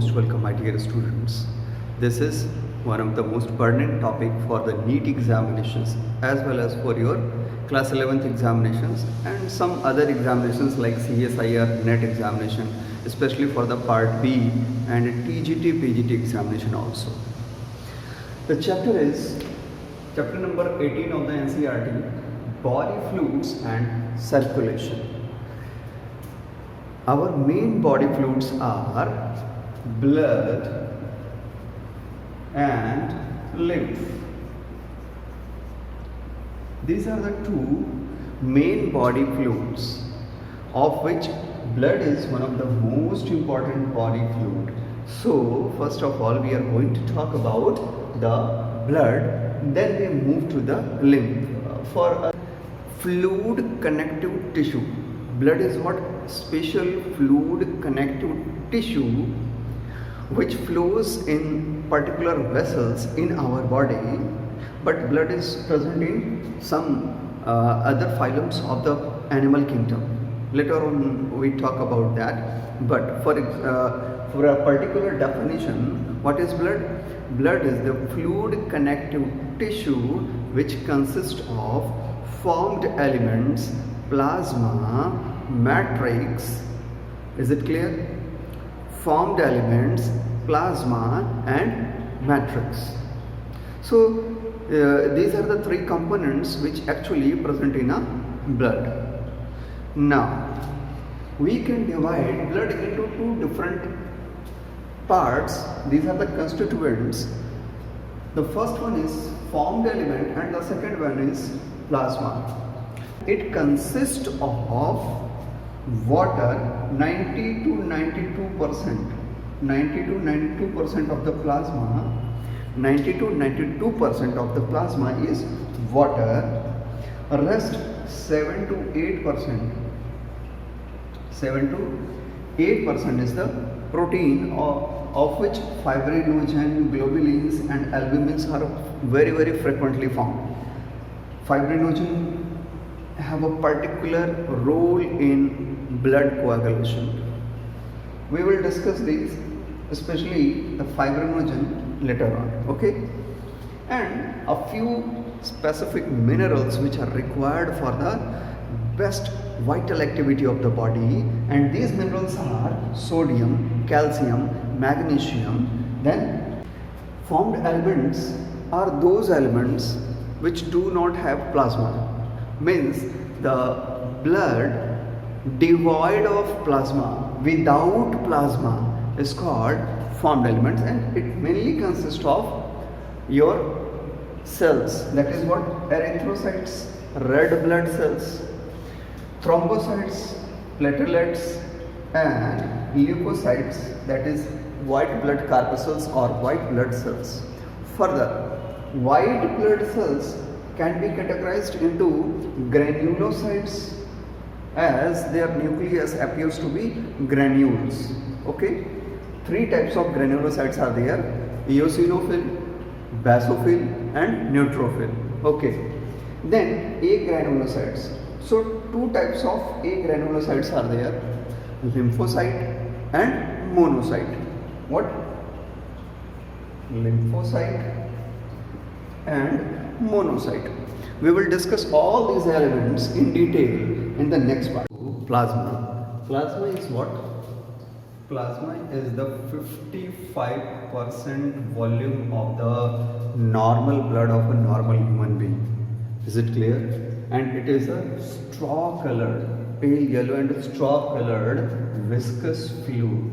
most welcome, my dear students. This is one of the most pertinent topic for the NEET examinations as well as for your class 11th examinations and some other examinations like CSIR, NET examination, especially for the part B and TGT, PGT examination also. The chapter is chapter number 18 of the NCERT, body fluids and circulation. Our main body fluids are blood and lymph. These are the two main body fluids, of which blood is one of the most important body fluid. So first of all we are going to talk about the blood, then we move to the lymph. For a fluid connective tissue, blood is what? Special fluid connective tissue which flows in particular vessels in our body, but blood is present in some other phylums of the animal kingdom. Later on we talk about that, but for a particular definition, what is blood? Blood is the fluid connective tissue which consists of formed elements, plasma, matrix. Is it clear? Formed elements, plasma and matrix. So these are the three components which actually present in a blood. Now we can divide blood into two different parts. These are the constituents. The first one is formed element and the second one is plasma. It consists of water, 90 to 92%. 90 to 92% of the plasma, 90 to 92% of the plasma is water. Rest 7 to 8%. 7 to 8% is the protein, of which fibrinogen, globulins and albumins are very frequently found. Fibrinogen have a particular role in blood coagulation. We will discuss these, especially the fibrinogen, later on. Okay, and a few specific minerals which are required for the best vital activity of the body, and these minerals are sodium, calcium, magnesium. Then formed elements are those elements which do not have plasma, means the blood devoid of plasma, without plasma, is called formed elements, and it mainly consists of your cells, that is what? Erythrocytes, red blood cells, thrombocytes, platelets and leukocytes, that is white blood corpuscles or white blood cells. Further, white blood cells can be categorized into granulocytes, as their nucleus appears to be granules. Okay, three types of granulocytes are there: eosinophil, basophil and neutrophil. Okay, then agranulocytes. So two types of agranulocytes are there: lymphocyte and monocyte. What? Lymphocyte and monocyte. We will discuss all these elements in detail in the next part. Plasma. Plasma is what? Plasma is the 55% volume of the normal blood of a normal human being. Is it clear? And it is a straw colored, pale yellow and straw colored viscous fluid.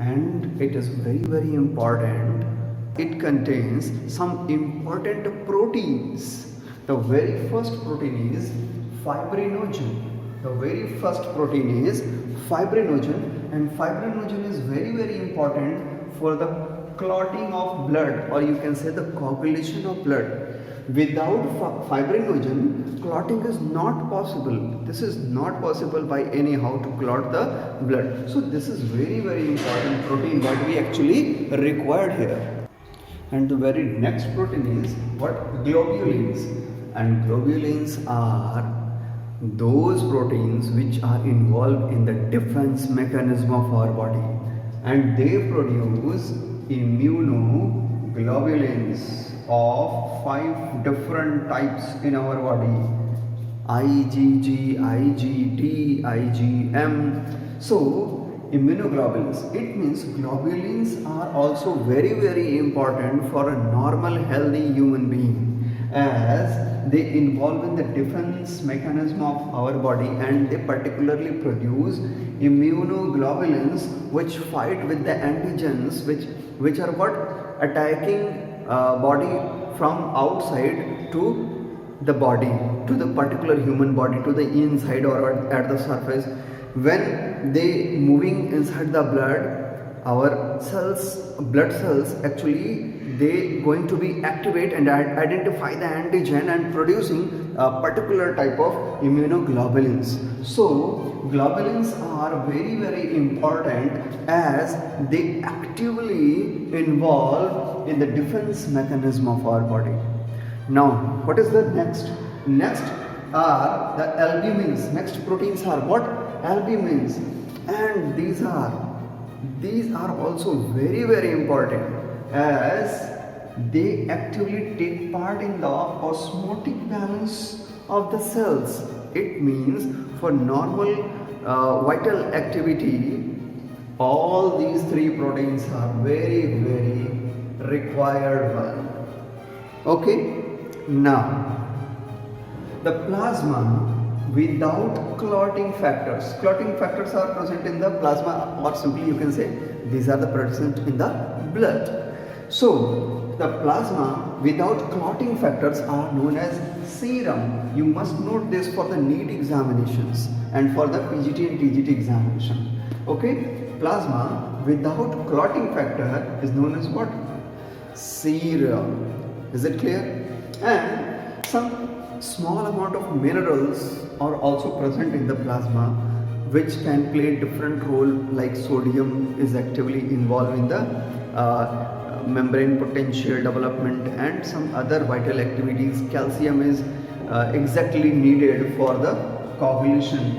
And it is very important. It contains some important proteins. The very first protein is fibrinogen. The very first protein is fibrinogen, and fibrinogen is very important for the clotting of blood, or you can say the coagulation of blood. Without fibrinogen, clotting is not possible. This is not possible by anyhow to clot the blood. So this is very important protein what we actually required here. And the very next protein is what? Globulins. And globulins are those proteins which are involved in the defense mechanism of our body. and they produce immunoglobulins of 5 different types in our body: IgG, IgD, IgM. So immunoglobulins, it means globulins are also very very important for a normal healthy human being, as they involve in the defense mechanism of our body, and they particularly produce immunoglobulins which fight with the antigens which are what attacking body from outside to the body, to the particular human body, to the inside or at the surface. When they moving inside the blood, our blood cells, actually they going to be activate and identify the antigen and producing a particular type of immunoglobulins. So globulins are very very important, as they actively involve in the defense mechanism of our body. Now, what is the next? Next are the albumins. Next proteins are what? Albumins. And these are also very very important, as they actively take part in the osmotic balance of the cells. It means for normal vital activity, all these 3 proteins are very very required one. Okay. Now, the plasma without clotting factors. Clotting factors are present in the plasma, or simply you can say these are the present in the blood. So, the plasma without clotting factors are known as serum. You must note this for the NEET examinations and for the PGT and TGT examination. Okay, plasma without clotting factor is known as what? Serum. Is it clear? And some small amount of minerals are also present in the plasma, which can play different role, like sodium is actively involved in the membrane potential development and some other vital activities. Calcium is exactly needed for the coagulation.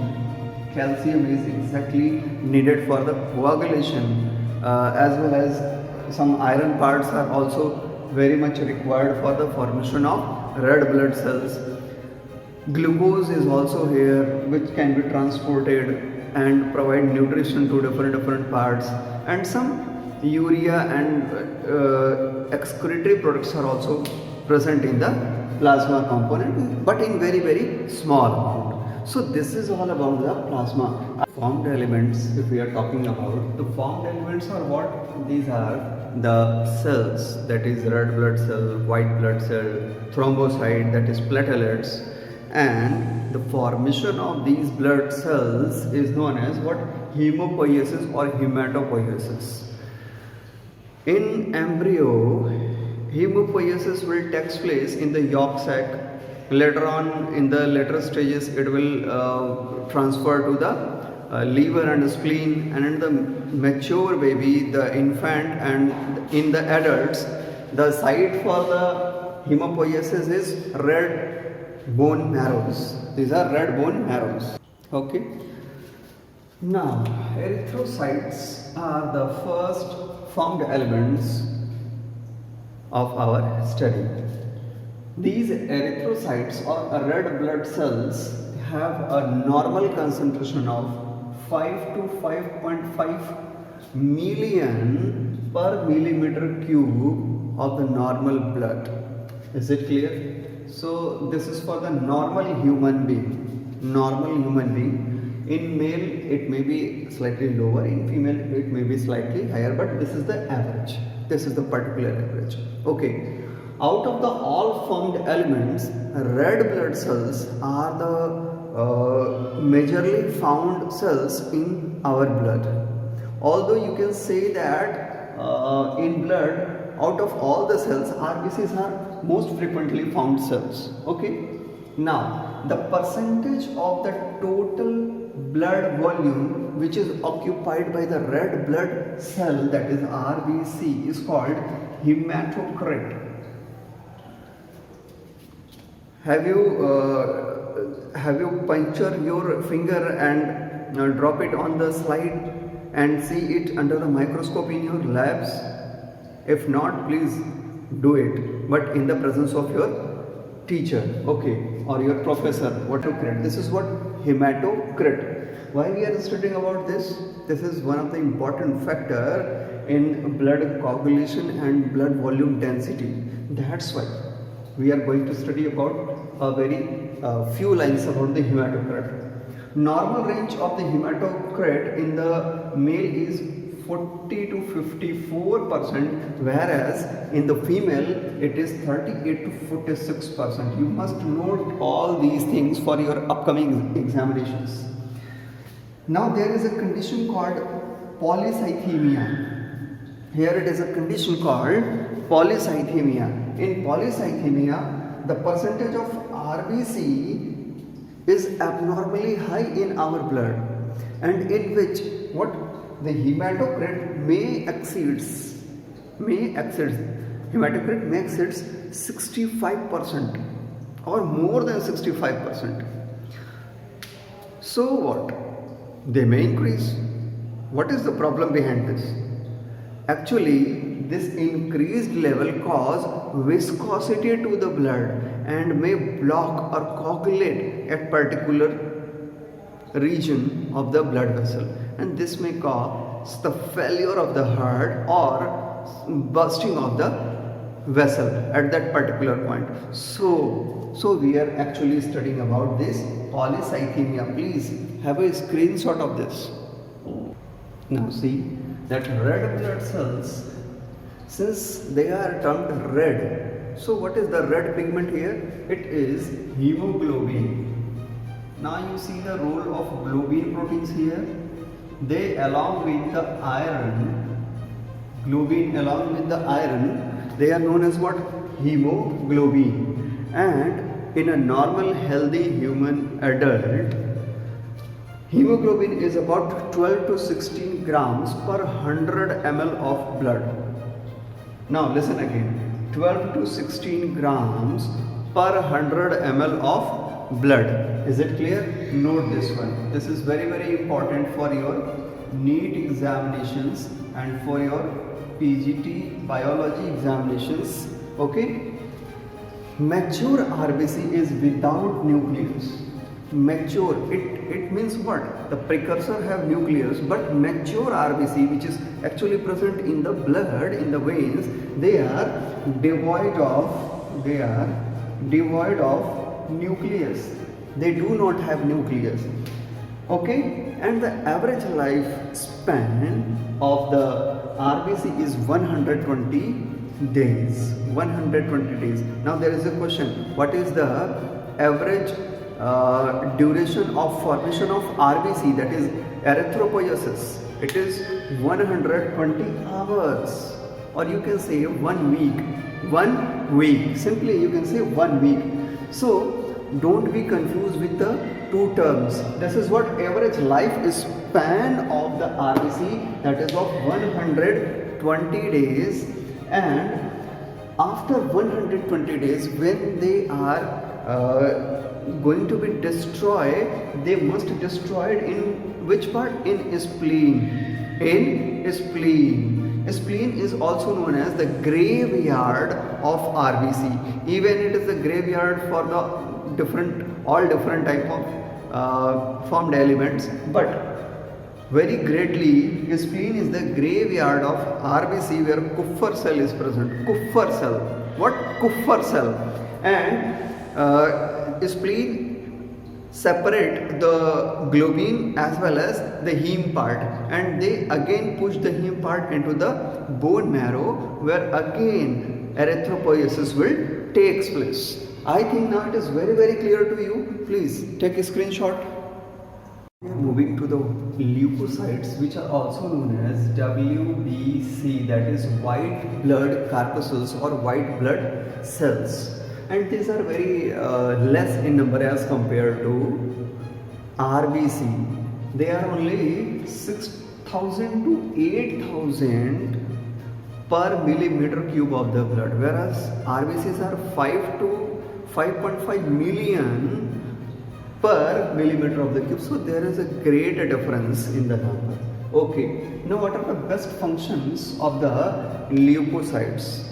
Calcium is exactly needed for the coagulation, as well as some iron parts are also very much required for the formation of red blood cells. Glucose is also here, which can be transported and provide nutrition to different parts, and some urea and excretory products are also present in the plasma component, but in very very small amount. So this is all about the plasma. Formed elements, if we are talking about the formed elements, are what? These are the cells, that is red blood cell, white blood cell, thrombocyte, that is platelets, and the formation of these blood cells is known as what? Hemopoiesis or hematopoiesis. In embryo, hemopoiesis will take place in the yolk sac. Later on, in the later stages, it will transfer to the liver and spleen, and in the mature baby, the infant, and in the adults, the site for the hemopoiesis is red bone marrows. These are red bone marrows. Okay. Now, erythrocytes are the first formed elements of our study. These erythrocytes or red blood cells have a normal concentration of 5 to 5.5 million per millimeter cube of the normal blood. Is it clear? So this is for the normal human being. Normal human being. In male it may be slightly lower, in female it may be slightly higher, but this is the average. This is the particular average. Okay. Out of the all formed elements, red blood cells are the majorly found cells in our blood. Although you can say that in blood, out of all the cells, RBCs are most frequently found cells. Okay. Now, the percentage of the total blood volume which is occupied by the red blood cell, that is RBC, is called hematocrit. Have you puncture your finger and drop it on the slide? and see it under the microscope in your labs? If not, please do it, but in the presence of your teacher, okay, or your professor. Hematocrit. This is what hematocrit. Why we are studying about this? This is one of the important factor in blood coagulation and blood volume density. That's why we are going to study about a very few lines about the hematocrit. Normal range of the hematocrit in the male is 40 to 54%, whereas in the female it is 38 to 46%. You must note all these things for your upcoming examinations. Now there is a condition called polycythemia. Here it is a condition called polycythemia. In polycythemia, the percentage of RBC is abnormally high in our blood, and in which the hematocrit may exceeds hematocrit may exceeds 65% or more than 65%. So what? They may increase. What is the problem behind this? Actually, this increased level cause viscosity to the blood and may block or coagulate a particular region of the blood vessel, and this may cause the failure of the heart or bursting of the vessel at that particular point. So we are actually studying about this polycythemia. Please have a screenshot of this. Now see that red blood cells, since they are termed red, so what is the red pigment here? It is hemoglobin. Now you see the role of globin proteins here. They along with the iron, globin along with the iron, they are known as what? Hemoglobin. And in a normal healthy human adult, hemoglobin is about 12 to 16 grams per 100 ml of blood. Now listen again, 12 to 16 grams per 100 ml of blood. Is it clear? Note this one. This is very, very important for your NEET examinations and for your PGT biology examinations. Okay? Mature RBC is without nucleus. Mature, it means what? The precursor have nucleus, but mature RBC, which is actually present in the blood, in the veins, they are devoid of nucleus. They do not have nucleus. Okay, and the average lifespan of the RBC is 120 days. 120 days. Now there is a question: what is the average duration of formation of RBC, that is erythropoiesis? It is 120 hours, or you can say 1 week. 1 week. Simply you can say 1 week. So don't be confused with the two terms. This is what average life span of the RBC, that is of 120 days, and after 120 days, when they are going to be destroyed, they must be destroyed in which part? In spleen. In spleen. Spleen is also known as the graveyard of RBC. Even it is the graveyard for the all different type of formed elements, but very greatly spleen is the graveyard of RBC, where Kupffer cell is present. Kupffer cell. What? Kupffer cell. And spleen separate the globin as well as the heme part, and they again push the heme part into the bone marrow, where again erythropoiesis will takes place. I think now it is very, very clear to you. Please take a screenshot. We are moving to the leukocytes, which are also known as WBC, that is white blood corpuscles or white blood cells. And these are very less in number as compared to RBC. They are only 6,000 to 8,000 per millimeter cube of the blood, whereas RBCs are 5 to 5.5 million per millimeter of the cube. So there is a great difference in the number. Okay, now what are the best functions of the leukocytes?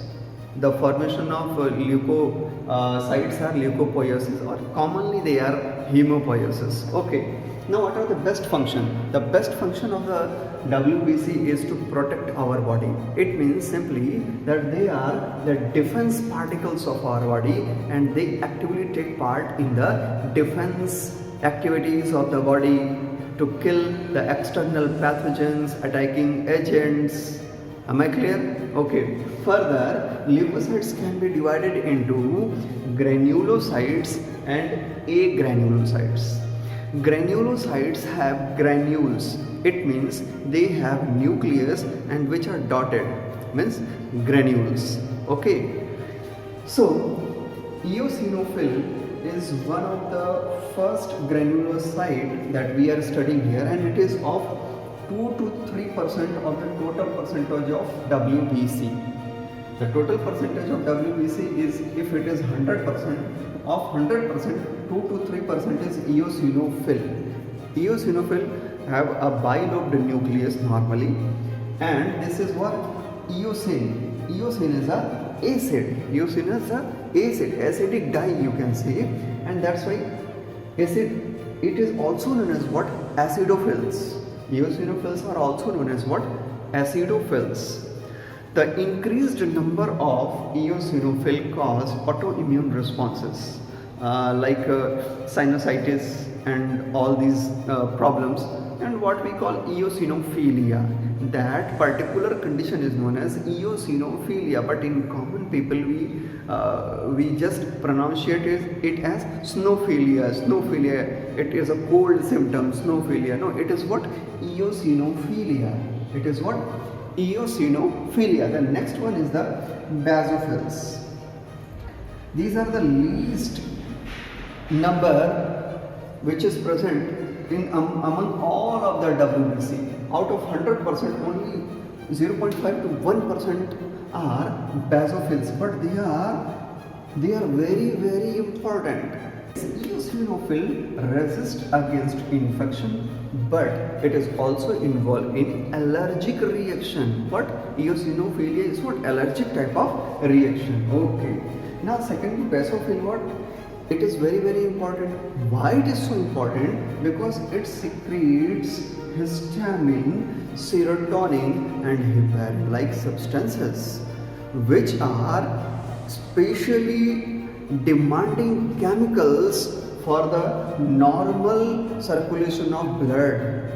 The formation of leukocytes are leukopoiesis, or commonly they are hemopoiesis. Okay, now what are the best function? The best function of the WBC is to protect our body. It means simply that they are the defense particles of our body, and they actively take part in the defense activities of the body to kill the external pathogens, attacking agents. Am I clear? Okay. Further, leukocytes can be divided into granulocytes and agranulocytes. Granulocytes have granules. It means they have nucleus and which are dotted. Means granules. Okay. So, eosinophil is one of the first granulocyte that we are studying here, and it is of 2 to 3% of the total percentage of WBC. The total percentage of WBC is, if it is 100%, of 100%, 2 to 3% is eosinophil. Eosinophil have a bilobed nucleus normally, and this is what eosine. Eosine is a acid. Eosine is a acid, acidic dye you can say, and that's why acid. It is also known as what? Acidophils. Eosinophils are also known as what? Acidophils. The increased number of eosinophil cause autoimmune responses like sinusitis and all these problems, and what we call eosinophilia. That particular condition is known as eosinophilia, but in common people we just pronunciate it as snowphilia. Snowphilia, it is a cold symptom. Snowphilia, no, it is what? Eosinophilia. It is what? Eosinophilia. The next one is the basophils. These are the least number which is present in among all of the WBC. Out of 100%, only 0.5 to 1% are basophils, but they are very, very important. Eosinophil resist against infection, but it is also involved in allergic reaction. What? Eosinophilia is what? Allergic type of reaction. Okay. Now secondly, basophil, what? It is very, very important. Why it is so important? Because it secretes histamine, serotonin and heparin-like substances, which are specially demanding chemicals for the normal circulation of blood.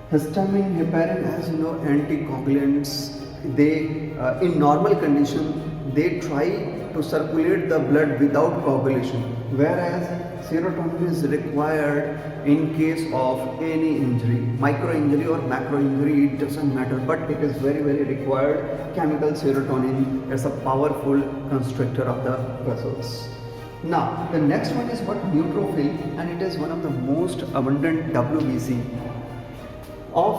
Histamine, heparin, as you know, anticoagulants. They in normal condition they try to circulate the blood without coagulation, whereas serotonin is required in case of any injury, micro injury or macro injury, it doesn't matter, but it is very, very required. Chemical serotonin is a powerful constrictor of the vessels. Now the next one is what? Neutrophil, and it is one of the most abundant WBC. Of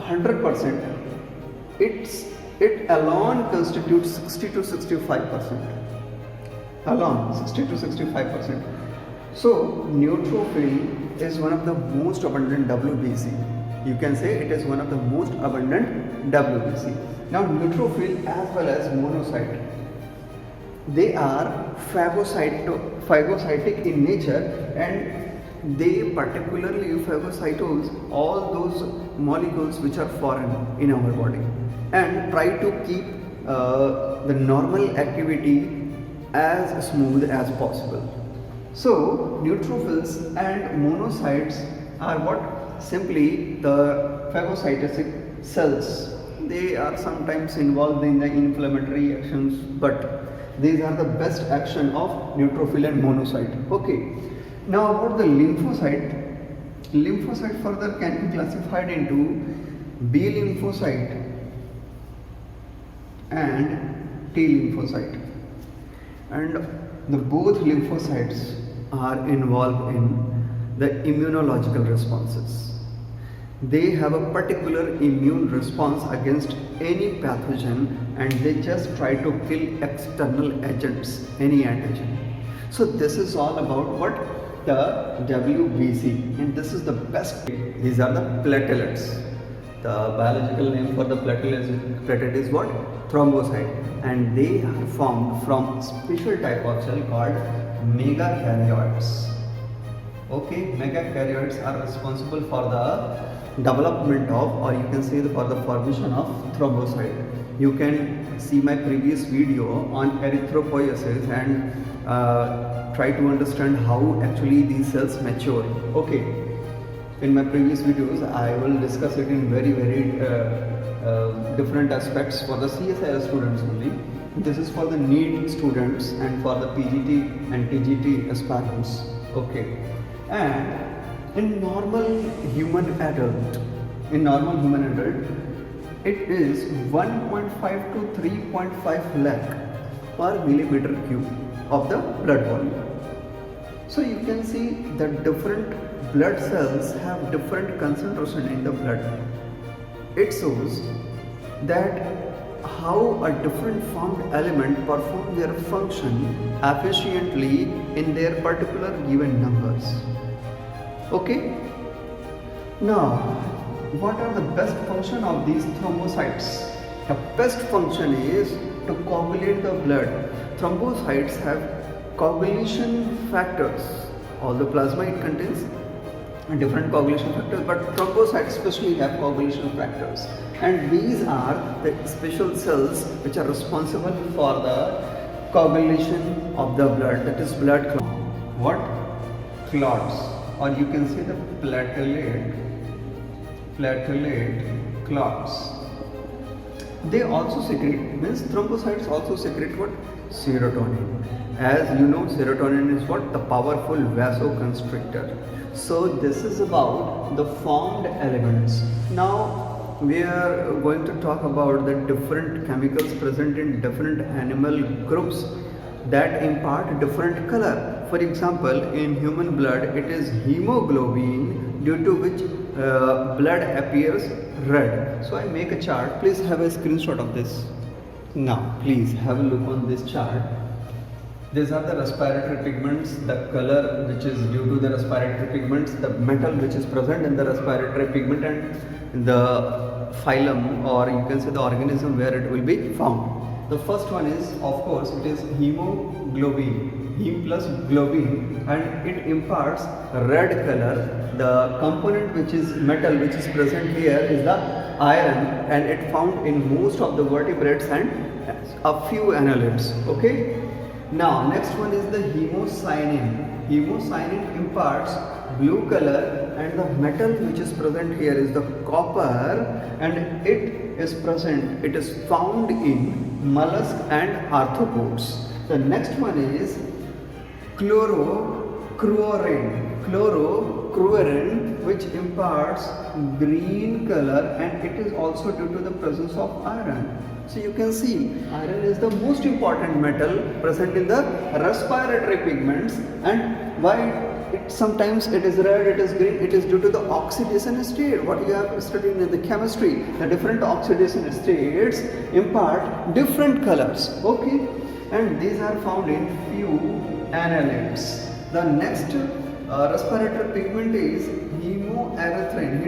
100%, it alone constitutes 60 to 65%. Alone 60 to 65%. So neutrophil is one of the most abundant WBC. You can say it is one of the most abundant WBC. Now neutrophil as well as monocyte, they are phagocytic in nature, and they particularly phagocytose all those molecules which are foreign in our body and try to keep the normal activity as smooth as possible. So neutrophils and monocytes are what? Simply the phagocytic cells. They are sometimes involved in the inflammatory actions, but these are the best action of neutrophil and monocyte. Okay. Now about the lymphocyte. Lymphocyte further can be classified into B lymphocyte and T lymphocyte. And the both lymphocytes are involved in the immunological responses. They have a particular immune response against any pathogen, and they just try to kill external agents, any antigen. So this is all about what? The WBC, and this is the best. These are the platelets. The biological name for the platelet is what? Thrombocyte, and they are formed from special type of cell called megakaryotes. Okay, megakaryotes are responsible for the development of, or you can say for the formation of thrombocyte. You can see my previous video on erythropoiesis and try to understand how actually these cells mature. Okay, in my previous videos I will discuss it in very different aspects for the CSIR students only. This is for the NEET students and for the PGT and TGT aspirants. Okay, and in normal human adult, it is 1.5 to 3.5 lakh per millimeter cube of the blood volume. So you can see that different blood cells have different concentration in the blood. It shows that how a different formed element perform their function efficiently in their particular given numbers. Okay? Now, what are the best function of these thrombocytes? The best function is to coagulate the blood. Thrombocytes have coagulation factors. Although plasma it contains different coagulation factors, but thrombocytes especially have coagulation factors, and these are the special cells which are responsible for the coagulation of the blood, that is blood clot. What? Clots, or you can say the platelet clots. They also secrete, means thrombocytes also secrete what? Serotonin. As you know, serotonin is what? The powerful vasoconstrictor. So this is about the formed elements. Now we are going to talk about the different chemicals present in different animal groups that impart different color. For example, in human blood it is hemoglobin, due to which blood appears red. So I make a chart. Please have a screenshot of this. Now please have a look on this chart. These are the respiratory pigments, the color which is due to the respiratory pigments, the metal which is present in the respiratory pigment, and the phylum, or you can say the organism where it will be found. The first one is, of course, it is hemoglobin, heme plus globin, and it imparts red color. The component which is metal which is present here is the iron, and it found in most of the vertebrates and a few annelids. Okay. Now next one is the hemocyanin. Hemocyanin imparts blue color, and the metal which is present here is the copper, and it is found in mollusk and arthropods. The next one is chlorocruorin, which imparts green color, and it is also due to the presence of iron. So you can see iron is the most important metal present in the respiratory pigments, and why sometimes it is red, it is green, it is due to the oxidation state. What you have studied in the chemistry, the different oxidation states impart different colors. Okay, and these are found in few annelids. The next respiratory pigment is hemoerythrin.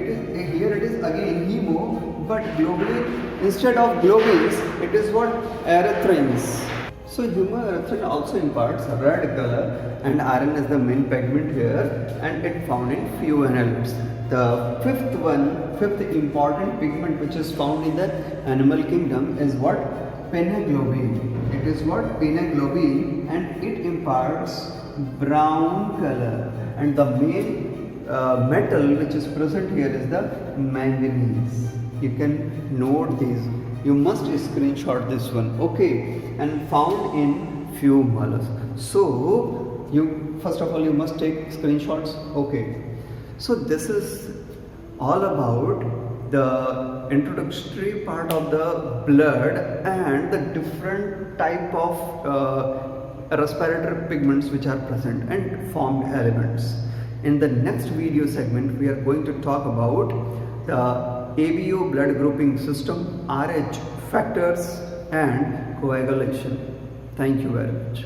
Here it is again hemo, but globally, instead of globins, it is what? Erythrins. So hemoerythrin also imparts red color, and iron is the main pigment here, and it found in few annelids. The fifth important pigment which is found in the animal kingdom is what? Phenoglobin. It is what? Phenoglobin, and it imparts brown color, and the main metal which is present here is the manganese. You can note these. You must screenshot this one. Okay, and found in few mollusks. So you first of all you must take screenshots. Okay, so this is all about the introductory part of the blood and the different type of respiratory pigments which are present and formed elements. In the next video segment, we are going to talk about the ABO blood grouping system, RH factors, and coagulation. Thank you very much.